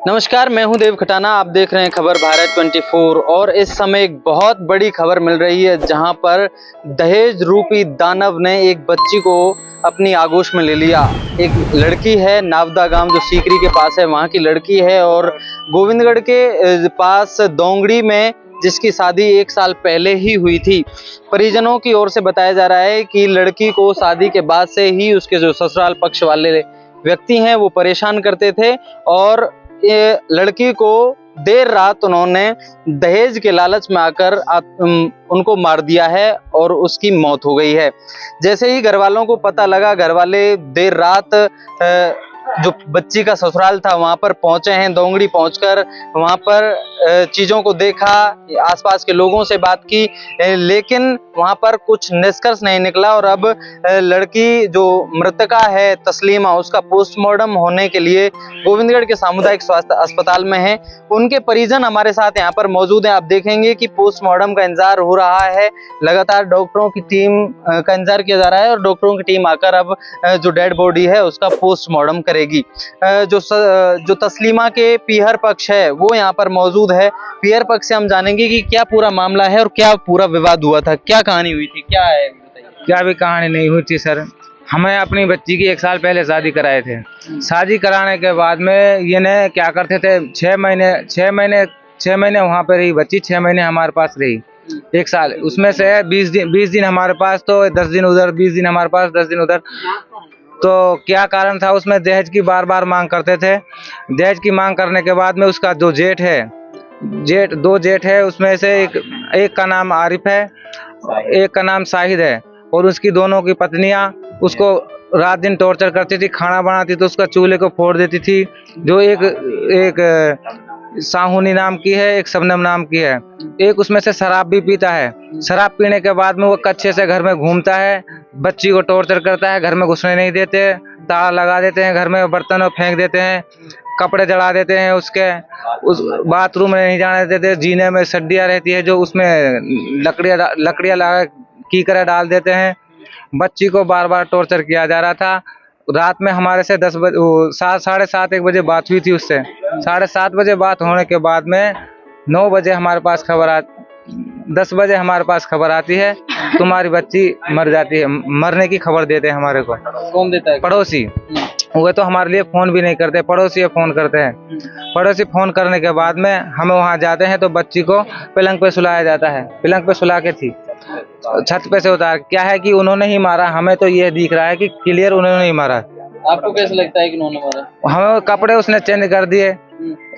नमस्कार, मैं हूं देव खटाना। आप देख रहे हैं खबर भारत 24 और इस समय एक बहुत बड़ी खबर मिल रही है जहां पर दहेज रूपी दानव ने एक बच्ची को अपनी आगोश में ले लिया। एक लड़की है, नावदा गांव जो सीकरी के पास है, वहां की लड़की है और गोविंदगढ़ के पास दोंगड़ी में जिसकी शादी 1 साल पहले ही हुई थी। परिजनों की ओर से बताया जा रहा है कि लड़की को शादी के बाद से ही उसके जो ससुराल पक्ष वाले व्यक्ति हैं वो परेशान करते थे और ये लड़की को देर रात उन्होंने दहेज के लालच में आकर उनको मार दिया है और उसकी मौत हो गई है। जैसे ही घर वालों को पता लगा, घर वाले देर रात जो बच्ची का ससुराल था वहां पर पहुंचे हैं। दोंगड़ी पहुंचकर वहां पर चीजों को देखा, आसपास के लोगों से बात की, लेकिन वहां पर कुछ निष्कर्ष नहीं निकला और अब लड़की जो मृतका है तस्लीमा, उसका पोस्टमार्टम होने के लिए गोविंदगढ़ के सामुदायिक स्वास्थ्य अस्पताल में है। उनके परिजन हमारे साथ यहाँ पर मौजूद हैं। आप देखेंगे कि पोस्टमार्टम का इंतजार हो रहा है, लगातार डॉक्टरों की टीम का इंतजार किया जा रहा है और डॉक्टरों की टीम आकर अब जो डेड बॉडी है उसका पोस्टमार्टम करेगी। जो तस्लीमा के पीहर पक्ष है वो यहाँ पर मौजूद है। पीहर पक्ष से हम जानेंगे कि क्या पूरा मामला है और क्या पूरा विवाद हुआ था, क्या कहानी हुई थी, क्या है, बताइए। क्या भी कहानी नहीं हुई थी सर। हमें अपनी बच्ची की 1 साल पहले शादी कराए थे। शादी कराने के बाद में ये ने क्या करते थे, 6 महीने वहाँ पे रही बच्ची, 6 महीने हमारे पास रही। 1 साल उसमें से 20 दिन हमारे पास, तो 10 दिन उधर, 20 दिन हमारे पास, 10 दिन उधर। तो क्या कारण था, उसमें दहेज की बार बार मांग करते थे। दहेज की मांग करने के बाद में उसका जो जेठ है, 2 जेठ है, उसमें से एक का नाम आरिफ है, एक का नाम शाहिद है और उसकी दोनों की पत्नियां उसको रात दिन टॉर्चर करती थी। खाना बनाती तो उसका चूल्हे को फोड़ देती थी। जो एक साहुनी नाम की है, एक शबनम नाम की है। एक उसमें से शराब भी पीता है। शराब पीने के बाद में वो कच्छे से घर में घूमता है, बच्ची को टॉर्चर करता है, घर में घुसने नहीं देते, ताला लगा देते हैं, घर में बर्तनों फेंक देते हैं, कपड़े जला देते हैं उसके, उस बाथरूम में नहीं जाने देते। जीने में सड्डियाँ रहती है जो उसमें लकड़ियाँ लगा कीकरे डाल देते हैं। बच्ची को बार बार टॉर्चर किया जा रहा था। रात में हमारे से 10 बजे, 7, 1 बजे बात हुई थी उससे। 7:30 बजे बात होने के बाद में 9 बजे हमारे पास खबर 10 बजे हमारे पास खबर आती है, तुम्हारी बच्ची मर जाती है। मरने की खबर देते हैं हमारे को। कौन देता है? पड़ोसी। वो तो हमारे लिए फोन भी नहीं करते, पड़ोसी फोन करते हैं। पड़ोसी फोन करने के बाद में हम वहाँ जाते हैं तो बच्ची को पलंग पे सुलाया जाता है। पलंग पे सुला के थी, छत पे से उतार। क्या है कि उन्होंने ही मारा, हमें तो ये दिख रहा है कि क्लियर उन्होंने ही मारा। आपको कैसे लगता है कि उन्होंने मारा? हमें कपड़े उसने चेंज कर दिए,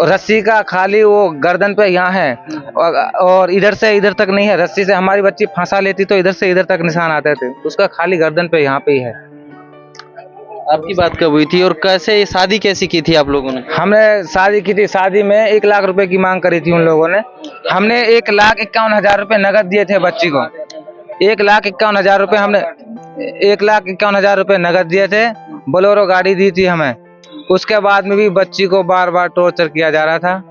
रस्सी का खाली वो गर्दन पे यहाँ है और इधर से इधर तक नहीं है। रस्सी से हमारी बच्ची फंसा लेती तो इधर से इधर तक निशान आते थे, उसका खाली गर्दन पे यहाँ पे ही है। आपकी बात कब हुई थी और कैसे शादी कैसी की थी आप लोगों ने? हमने शादी की थी। शादी में 1 लाख रुपए की मांग करी थी उन लोगों ने। हमने 1,51,000 रुपए नगद दिए थे बच्ची को। 1,51,000 रुपए हमने 1,51,000 रुपए नगद दिए थे। बोलेरो गाड़ी दी थी हमें। उसके बाद में भी बच्ची को बार बार टॉर्चर किया जा रहा था।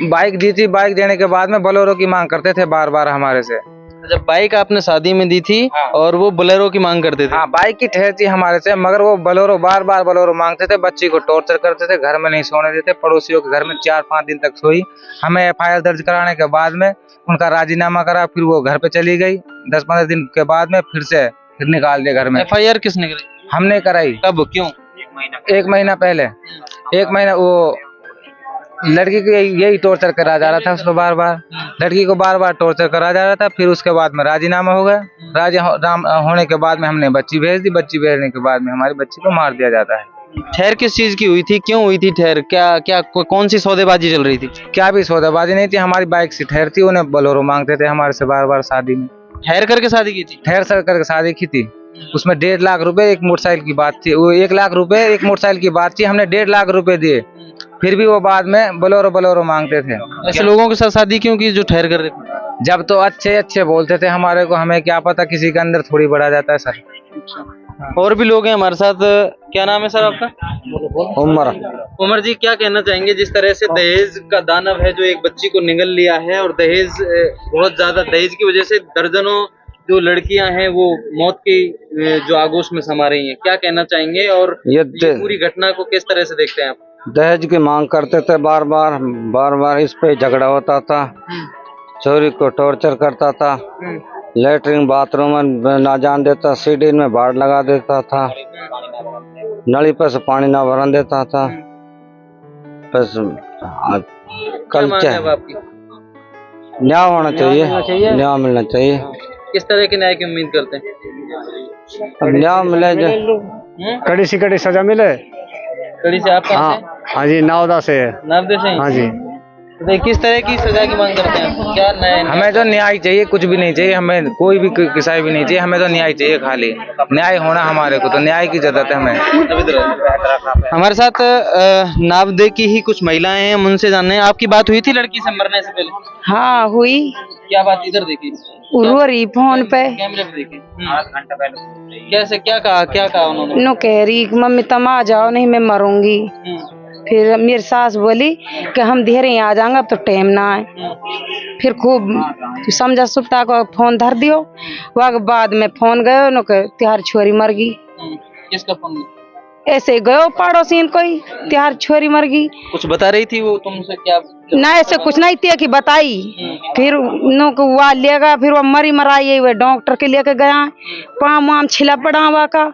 बाइक दी थी, बाइक देने के बाद में बोलेरो की मांग करते थे बार बार हमारे से। जब बाइक आपने शादी में दी थी और वो बोलेरो की मांग करते थे? हाँ, बाइक की ठहर थी हमारे से, मगर वो बोलेरो बार बार बोलेरो मांगते थे। बच्ची को टॉर्चर करते थे, घर में नहीं सोने देते। पड़ोसियों के घर में 4-5 दिन तक सोई। हमें FIR दर्ज कराने के बाद में उनका राजीनामा करा, फिर वो घर पे चली गई। 10-15 दिन के बाद में फिर निकाल दिया घर में। FIR किसने कराई? हमने कराई। कब, क्यों? 1 महीना पहले। 1 महीना वो लड़की को यही टॉर्चर करा जा रहा था उसको बार बार। लड़की को बार बार टॉर्चर करा जा रहा था। फिर उसके बाद में राजीनामा हो गया। राजीनामा होने के बाद में हमने बच्ची भेज दी। बच्ची भेजने के बाद में हमारी बच्ची को मार दिया जाता है। ठहर किस चीज की हुई थी, क्यों हुई थी ठहर? क्या कौन सी सौदेबाजी चल रही थी? क्या भी सौदेबाजी नहीं थी, हमारी बाइक से ठहर थी। उन्हें बोलेरो मांगते थे हमारे से बार बार शादी में। ठहर करके शादी की थी? ठहर सर करके शादी की थी। उसमें 1.5 लाख रुपए एक मोटरसाइकिल की बात थी। वो 1 लाख रुपए एक मोटरसाइकिल की बात थी। हमने 1.5 लाख रुपए दिए, फिर भी वो बाद में बोलेरो मांगते थे। ऐसे लोगों के साथ शादी क्यों की जो ठहर कर रहे थे? जब तो अच्छे बोलते थे हमारे को, हमें क्या पता किसी के अंदर थोड़ी बढ़ा जाता है सर। और भी लोग हैं हमारे साथ। क्या नाम है सर आपका? उमर। उमर जी, क्या कहना चाहेंगे जिस तरह से दहेज का दानव है जो एक बच्ची को निगल लिया है और दहेज बहुत ज्यादा, दहेज की वजह से दर्जनों जो लड़कियां हैं वो मौत की जो आगोश में समा रही हैं, क्या कहना चाहेंगे और ये ये पूरी घटना को किस तरह से देखते हैं आप? दहेज की मांग करते थे, बार बार इस पे झगड़ा होता था, चोरी को टॉर्चर करता था, लेटरिन बाथरूम में ना जान देता, सीढ़ी में बाढ़ लगा देता था, नली पर से पानी ना भरन देता था। बस क्या मांग है अब आपकी? न्याय होना चाहिए, न्याय मिलना चाहिए। किस तरह के न्याय की उम्मीद करते हैं? अब न्याय मिले जो कड़ी से कड़ी सजा मिले। कड़ी से आप कहाँ से? हाँ जी, नावदा से है। नावदे से? हाँ जी। तो किस तरह की सजा की मांग करते हैं? क्या न्याय? हमें तो न्याय चाहिए, कुछ भी नहीं चाहिए हमें, कोई भी किसाई भी नहीं चाहिए, हमें तो न्याय चाहिए, खाली न्याय होना हमारे को, तो न्याय की जरूरत है हमें। हमारे साथ नावदे की ही कुछ महिलाएं हैं, हम उनसे जानने हैं। आपकी बात हुई थी लड़की से मरने से पहले? हाँ हुई। क्या बात? इधर देखिए, रो रही फोन पे। कैमरे पे देखिए। 8 घंटा पहले कैसे क्या कहा उन्होंने? नो कह रही कि मम्मी तुम आ जाओ, नहीं मैं मरूंगी। फिर मेरी सास बोली कि हम धीरे ही आ जाएंगे, अब तो टाइम ना है। फिर खूब समझा सुट्टा को फोन धर दियो। वह बाद में फोन गयो नो के त्यार छोरी मर गई। किसका फोन? ऐसे गयो पड़ोसी कोई, त्यार छोरी मर गई। कुछ बता रही थी वो तुमसे? क्या ना ऐसे कुछ नहीं थी कि बताई। फिर नो को वह लेगा, फिर वो मरी मराई वह डॉक्टर के लेके गया, पाम वाम छिला पड़ा हुआ का।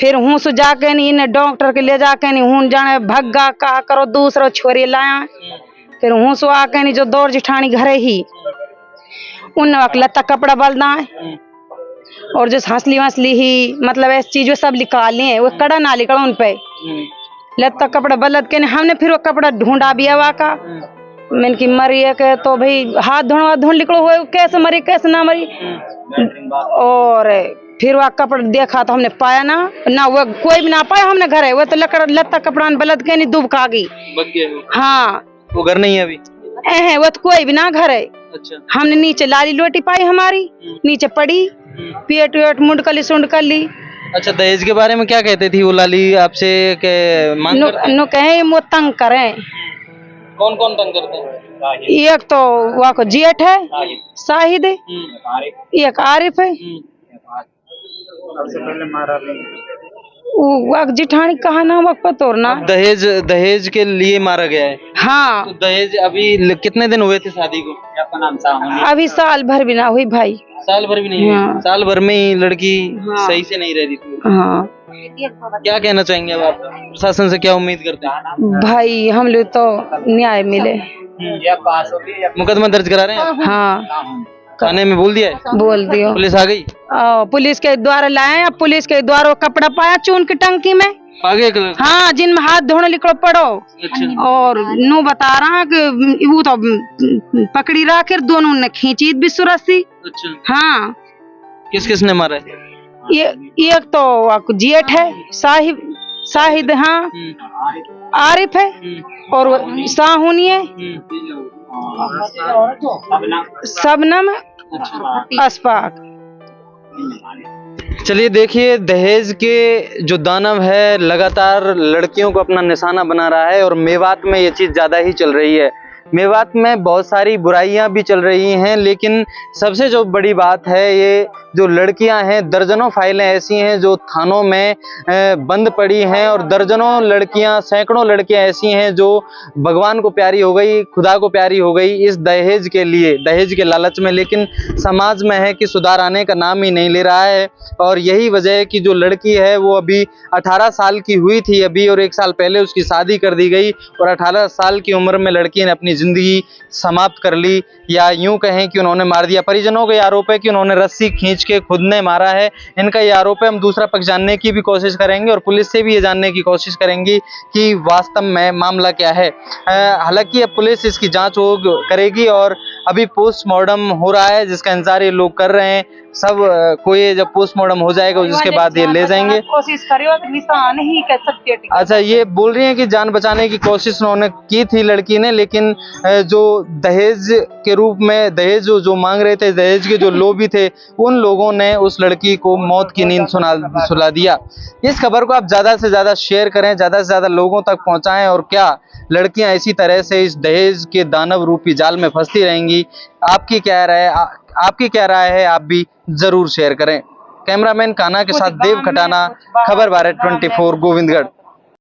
फिर हूँ सो जाके नहीं इन्हें डॉक्टर के ले जाके नहीं हूँ जाने भग्गा का करो, दूसरा छोरी लाया। फिर हूँ सो आके नहीं जो दौड़ जिठानी घरे ही उन लत्ता कपड़ा बलदा है और जो हंसली वंसली ही मतलब ऐसी चीजें सब निकाल लिए, वो कड़ा ना निकला उन पे लत्ता कपड़ा बलद के। हमने फिर वो कपड़ा ढूंढा भी हवा का। मैंने की मरी है के तो भाई हाथ धोना निकलो हुए, कैसे मरी कैसे ना मरी। और फिर वह कपड़ा देखा तो हमने पाया ना वो कोई भी ना पाया हमने घरे, वो तो लत्ता कपड़ा बलद के नहीं डूब खा गई। हाँ वो घर नहीं है अभी? वो तो कोई भी ना घर है। अच्छा। हमने नीचे लाली लोटी पाई हमारी, नीचे पड़ी, पेट वेट मुंडकली सुंडकली। अच्छा, दहेज के बारे में क्या कहते थी वो लाली आपसे के मांग करते? नो कहे वो तंग करें। कौन कौन तंग करते हैं? एक तो वहाँ को जेठ है शाहिद, एक आरिफ है, वो जिठानी कहा ना वक्त पता ना। दहेज के लिए मारा गया है? हाँ। तो दहेज अभी कितने दिन हुए थे शादी को? अभी साल भर भी ना हुई भाई। साल भर भी नहीं हुई? हाँ। साल भर में ही लड़की हाँ। सही से नहीं रह रही थी? हाँ। क्या कहना चाहेंगे अब आप? प्रशासन से क्या उम्मीद करते हैं? भाई हम लोग तो न्याय मिले। मुकदमा दर्ज करा रहे हैं? हाँ थाने में बोल दिया है? बोल दियो। पुलिस आ गई? पुलिस के द्वारा लाए, अब पुलिस के द्वारा कपड़ा पाया चून की टंकी में। आगे कलर? हाँ, जिनमें हाथ धोने निकलो पड़ो। अच्छा। और नो बता रहा कि वो तो पकड़ी रहा कर दोनों ने खींची भी सुरसी। अच्छा। हाँ। किस किस ने मारा है? ये एक तो जेठ है शाहिद हाँ, आरिफ है और साहुनी है, सबनम अशफाक। चलिए देखिए, दहेज के जो दानव है लगातार लड़कियों को अपना निशाना बना रहा है और मेवात में ये चीज ज्यादा ही चल रही है। मेवात में बहुत सारी बुराइयां भी चल रही हैं, लेकिन सबसे जो बड़ी बात है ये जो लड़कियां हैं, दर्जनों फाइलें ऐसी हैं जो थानों में बंद पड़ी हैं और दर्जनों लड़कियां, सैकड़ों लड़कियां ऐसी हैं जो भगवान को प्यारी हो गई, खुदा को प्यारी हो गई इस दहेज के लिए, दहेज के लालच में। लेकिन समाज में है कि सुधार आने का नाम ही नहीं ले रहा है और यही वजह है कि जो लड़की है वो अभी 18 साल की हुई थी अभी और 1 साल पहले उसकी शादी कर दी गई और 18 साल की उम्र में लड़की ने अपनी जिंदगी समाप्त कर ली, या यूं कहें कि उन्होंने मार दिया। परिजनों का आरोप है कि उन्होंने रस्सी खींच के खुद ने मारा है, इनका ये आरोप है। हम दूसरा पक्ष जानने की भी कोशिश करेंगे और पुलिस से भी ये जानने की कोशिश करेंगे कि वास्तव में मामला क्या है। हालांकि अब पुलिस इसकी जांच करेगी और अभी पोस्टमार्टम हो रहा है जिसका इंतजार ये लोग कर रहे हैं। सब कोई जब पोस्टमार्टम हो जाएगा उसके बाद ये ले जाएंगे। कोशिश करियो तो निशान ही कह सकती है। अच्छा, ये बोल रही हैं कि जान बचाने की कोशिश उन्होंने की थी लड़की ने, लेकिन जो दहेज के रूप में दहेज जो मांग रहे थे, दहेज के जो लोभी थे, उन लोगों ने उस लड़की को मौत की नींद सुला दिया। इस खबर को आप ज्यादा से ज्यादा शेयर करें, ज्यादा से ज्यादा लोगों तक पहुंचाएं और क्या लड़कियां इसी तरह से इस दहेज के दानव रूपी जाल में फंसती रहेंगी? आपकी क्या राय है? आपकी क्या राय है, आप भी जरूर शेयर करें। कैमरामैन कान्हा के साथ देव खटाना, खबर भारत 24 गोविंदगढ़।